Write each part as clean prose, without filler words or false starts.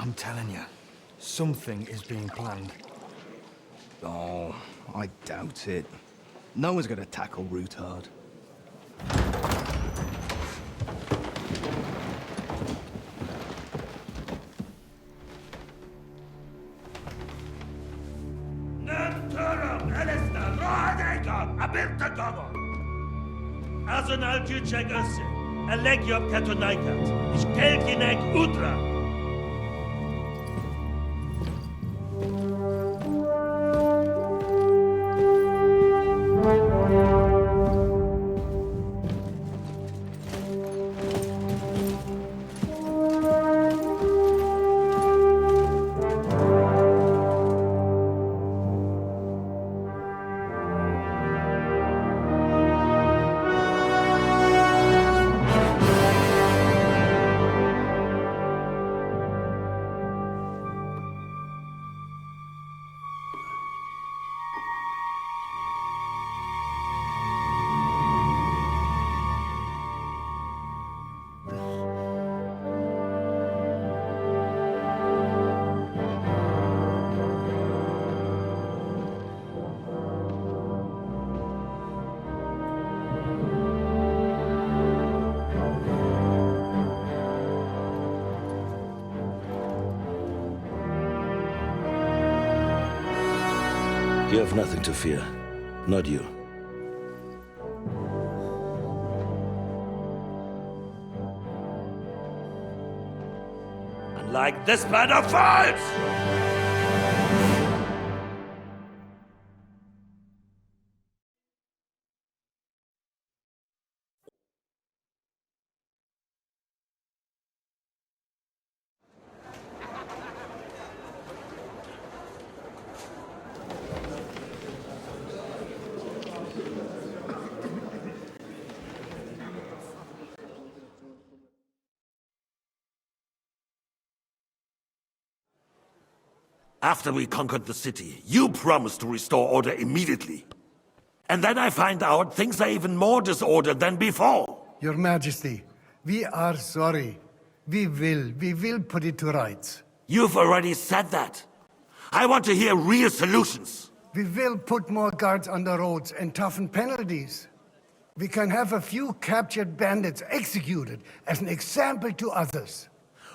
I'm telling you, something is being planned. Oh, I doubt it. No one's gonna tackle Rootard. Azonal Gyucsek össze! A legjobb katonákat, és kelkinek útra! You have nothing to fear. Not you. Unlike this band of fools! After we conquered the city, you promised to restore order immediately. And then I find out things are even more disordered than before. Your Majesty, we are sorry. We will put it to rights. You've already said that. I want to hear real solutions. We will put more guards on the roads and toughen penalties. We can have a few captured bandits executed as an example to others.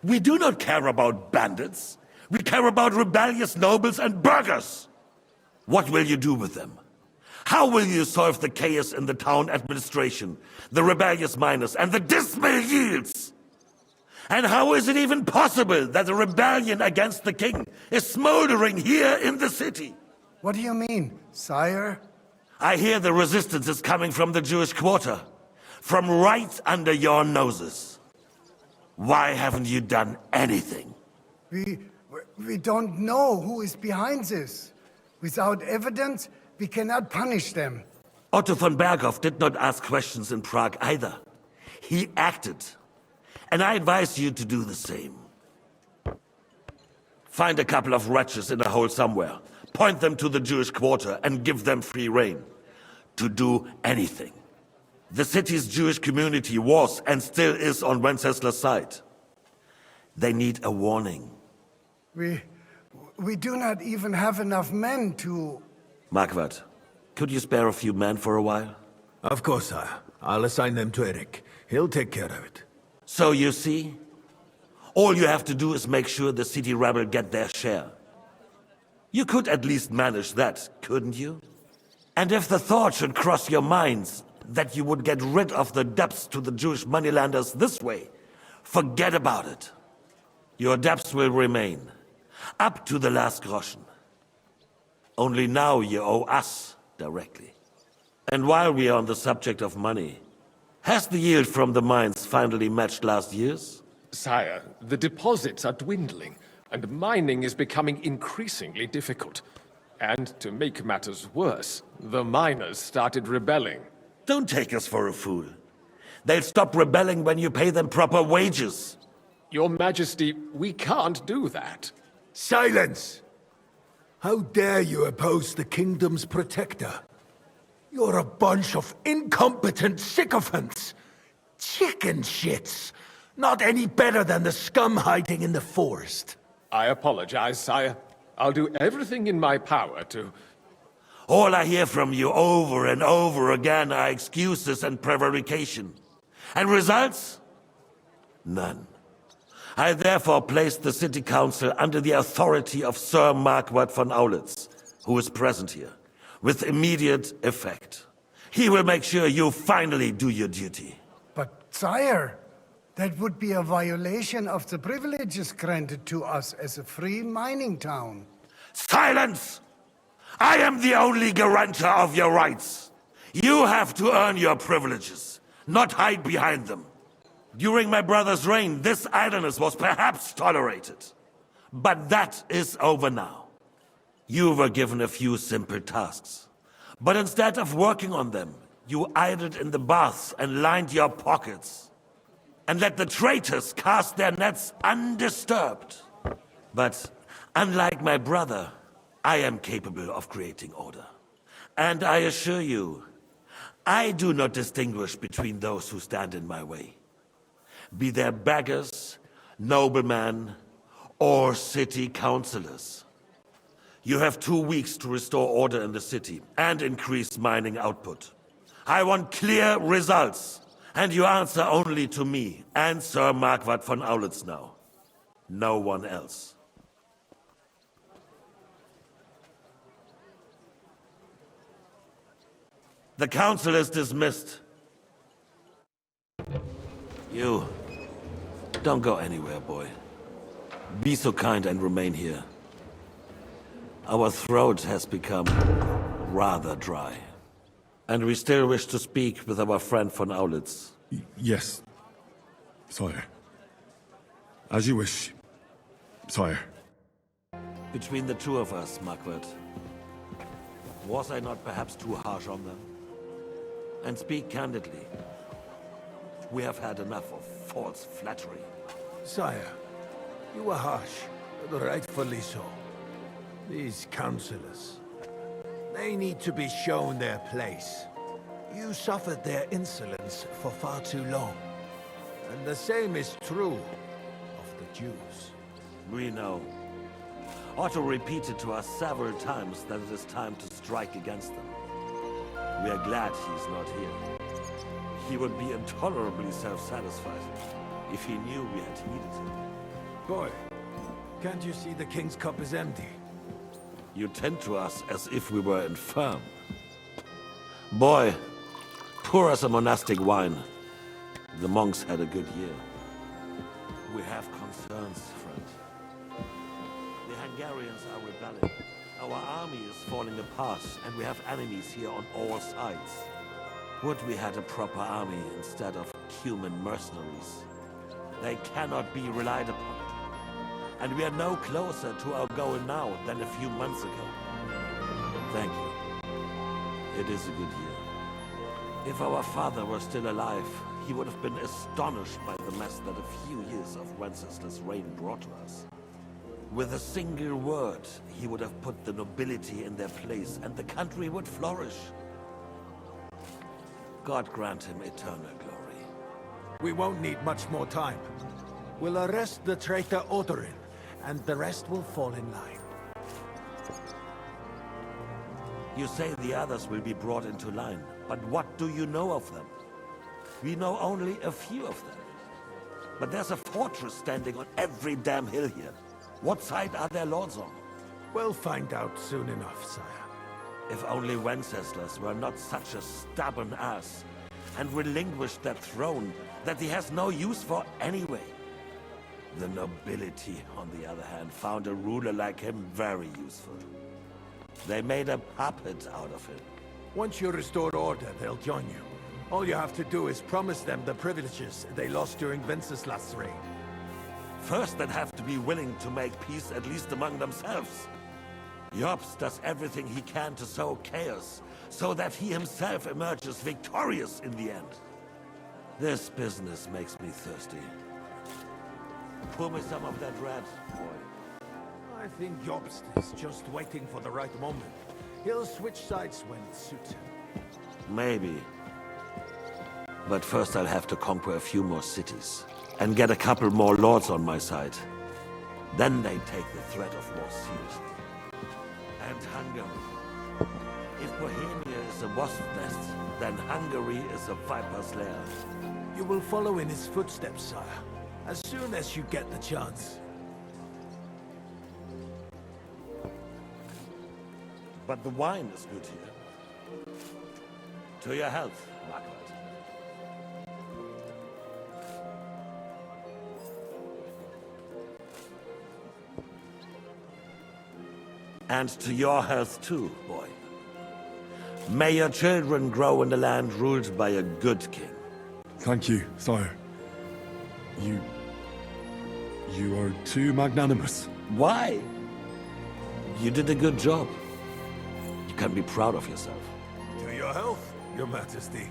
We do not care about bandits. We care about rebellious nobles and burghers. What will you do with them? How will you solve the chaos in the town administration, the rebellious miners, and the dismal yields? And how is it even possible that a rebellion against the king is smoldering here in the city? What do you mean, sire? I hear the resistance is coming from the Jewish quarter, from right under your noses. Why haven't you done anything? We don't know who is behind this. Without evidence, we cannot punish them. Otto von Berghoff did not ask questions in Prague either. He acted. And I advise you to do the same. Find a couple of wretches in a hole somewhere, point them to the Jewish quarter, and give them free rein to do anything. The city's Jewish community was and still is on Wencesla's side. They need a warning. We do not even have enough men to... Markvart, could you spare a few men for a while? Of course, sire. I'll assign them to Eric. He'll take care of it. So you see, all you have to do is make sure the city rebel get their share. You could at least manage that, couldn't you? And if the thought should cross your minds that you would get rid of the debts to the Jewish moneylanders this way, forget about it. Your debts will remain, up to the last groschen. Only now you owe us directly. And while we are on the subject of money, has the yield from the mines finally matched last year's? Sire, the deposits are dwindling, and mining is becoming increasingly difficult. And to make matters worse, the miners started rebelling. Don't take us for a fool. They'll stop rebelling when you pay them proper wages. Your Majesty, we can't do that. Silence! How dare you oppose the kingdom's protector? You're a bunch of incompetent sycophants! Chicken shits! Not any better than the scum hiding in the forest. I apologize, sire. I'll do everything in my power to... All I hear from you over and over again are excuses and prevarication. And results? None. I therefore place the City Council under the authority of Sir Markvart von Aulitz, who is present here, with immediate effect. He will make sure you finally do your duty. But, sire, that would be a violation of the privileges granted to us as a free mining town. Silence! I am the only guarantor of your rights. You have to earn your privileges, not hide behind them. During my brother's reign, this idleness was perhaps tolerated. But that is over now. You were given a few simple tasks. But instead of working on them, you idled in the baths and lined your pockets. And let the traitors cast their nets undisturbed. But unlike my brother, I am capable of creating order. And I assure you, I do not distinguish between those who stand in my way. Be they beggars, noblemen, or city councillors. You have 2 weeks to restore order in the city and increase mining output. I want clear results, and you answer only to me and Sir Markvart von Aulitz now. No one else. The council is dismissed. You... don't go anywhere, boy. Be so kind and remain here. Our throat has become rather dry. And we still wish to speak with our friend von Aulitz. Yes, sire. As you wish, sire. Between the two of us, Markvart, was I not perhaps too harsh on them? And speak candidly. We have had enough of false flattery. Sire, you were harsh, but rightfully so. These councillors, they need to be shown their place. You suffered their insolence for far too long. And the same is true of the Jews. We know. Otto repeated to us several times that it is time to strike against them. We are glad he's not here. He would be intolerably self-satisfied if he knew we had heeded him. Boy, can't you see the King's cup is empty? You tend to us as if we were infirm. Boy, pour us a monastic wine. The monks had a good year. We have concerns, friend. The Hungarians are rebelling. Our army is falling apart, and we have enemies here on all sides. Would we had a proper army instead of human mercenaries? They cannot be relied upon. And we are no closer to our goal now than a few months ago. Thank you. It is a good year. If our father were still alive, he would have been astonished by the mess that a few years of Wenceslas' reign brought to us. With a single word, he would have put the nobility in their place, and the country would flourish. God grant him eternal glory. We won't need much more time. We'll arrest the traitor Odorin, and the rest will fall in line. You say the others will be brought into line, but what do you know of them? We know only a few of them. But there's a fortress standing on every damn hill here. What side are their lords on? We'll find out soon enough, sire. If only Wenceslas were not such a stubborn ass, and relinquished that throne that he has no use for anyway. The nobility, on the other hand, found a ruler like him very useful. They made a puppet out of him. Once you restore order, they'll join you. All you have to do is promise them the privileges they lost during Wenceslas' reign. First, they'd have to be willing to make peace at least among themselves. Jobst does everything he can to sow chaos, so that he himself emerges victorious in the end. This business makes me thirsty. Pour me some of that red, boy. I think Jobst is just waiting for the right moment. He'll switch sides when it suits him. Maybe. But first I'll have to conquer a few more cities. And get a couple more lords on my side. Then they take the threat of war seriously. And Hungary. If Bohemia is a wasp nest, then Hungary is a viper's lair. You will follow in his footsteps, sire, as soon as you get the chance. But the wine is good here. To your health, Markvart. And to your health too, boy. May your children grow in a land ruled by a good king. Thank you, sire. You are too magnanimous. Why? You did a good job. You can be proud of yourself. To your health, your majesty.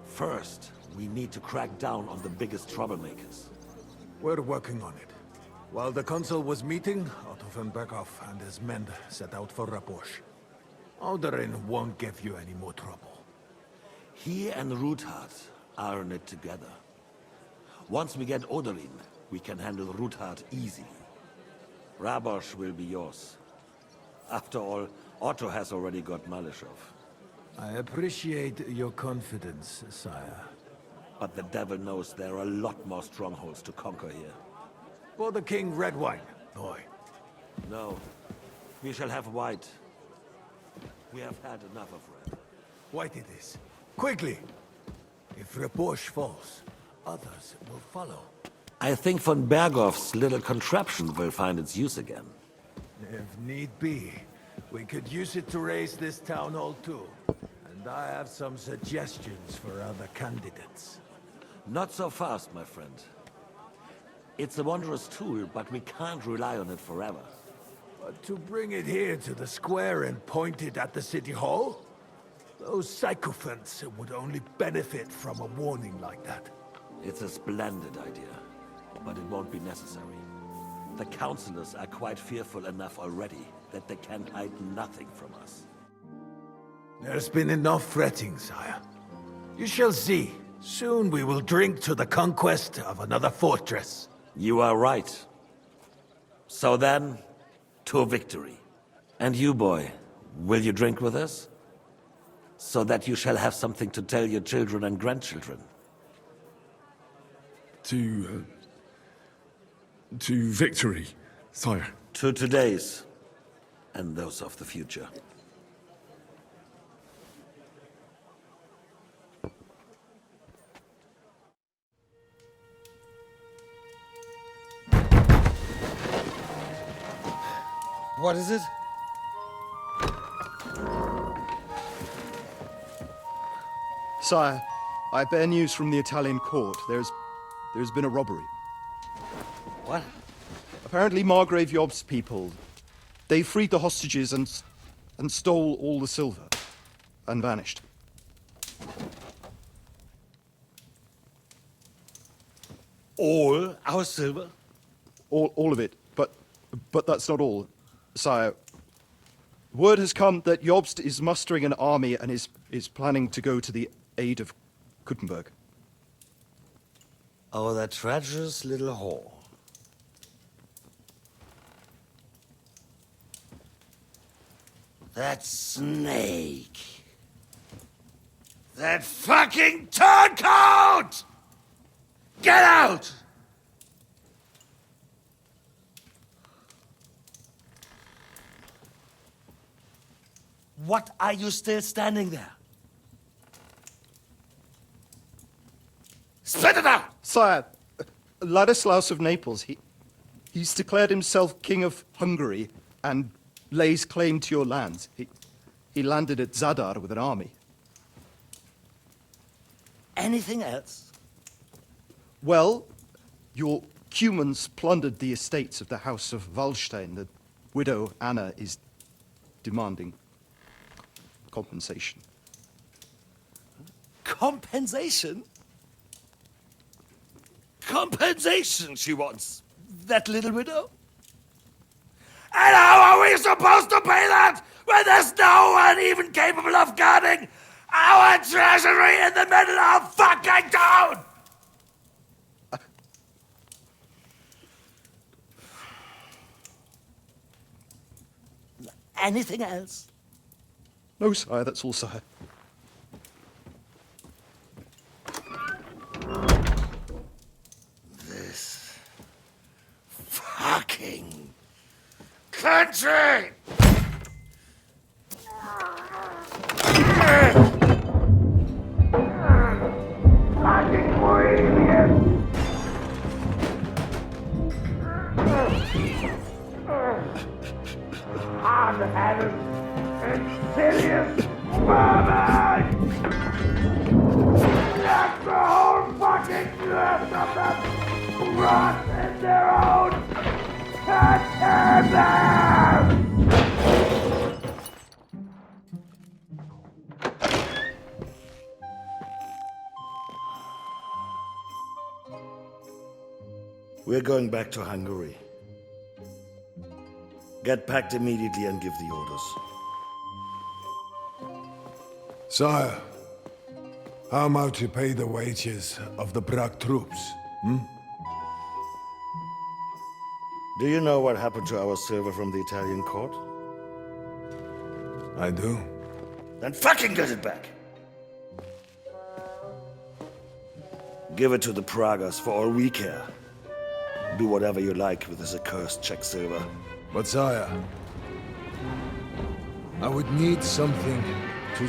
First, we need to crack down on the biggest troublemakers. We're working on it. While the consul was meeting, Otto von Berghoff and his men set out for Raposh. Alderin won't give you any more trouble. He and Ruthard are in it together. Once we get Oderin, we can handle Ruthard easily. Rabosh will be yours. After all, Otto has already got Malishov. I appreciate your confidence, sire. But the devil knows there are a lot more strongholds to conquer here. For the king, red wine, boy. No, we shall have white. We have had enough of red. White it is. Quickly! If Raposh falls, others will follow. I think von Berghoff's little contraption will find its use again. If need be, we could use it to raise this town hall too. And I have some suggestions for other candidates. Not so fast, my friend. It's a wondrous tool, but we can't rely on it forever. But to bring it here to the square and point it at the city hall? Those sycophants would only benefit from a warning like that. It's a splendid idea, but it won't be necessary. The councillors are quite fearful enough already that they can hide nothing from us. There's been enough fretting, sire. You shall see. Soon we will drink to the conquest of another fortress. You are right. So then, to victory. And you, boy, will you drink with us? So that you shall have something to tell your children and grandchildren. To victory, sire. To today's, and those of the future. What is it? Sire, I bear news from the Italian court. There's been a robbery. What? Apparently Margrave Job's people, they freed the hostages and stole all the silver and vanished. All our silver? All of it, but that's not all, sire. Word has come that Jobst is mustering an army and is planning to go to the aid of Kuttenberg. Oh, that treacherous little whore. That snake. That fucking turncoat! Get out! What are you still standing there? Spit it out! Sire, Ladislaus of Naples, he's declared himself king of Hungary and lays claim to your lands. He landed at Zadar with an army. Anything else? Well, your Cumans plundered the estates of the House of Wallstein. The widow Anna is demanding compensation. Compensation? Compensation she wants. That little widow? And how are we supposed to pay that when there's no one even capable of guarding our treasury in the middle of fucking town! Anything else? No, sire, that's all, sire. This fucking country! Fucking Bohemian! Hard-headed, insidious vermin! Let the whole fucking rest of them rot in their own containers! We're going back to Hungary. Get packed immediately and give the orders. Sire, how am I to pay the wages of the Prague troops? Do you know what happened to our silver from the Italian court? I do. Then fucking get it back! Give it to the Pragas for all we care. Do whatever you like with this accursed Czech silver. But sire, I would need something to...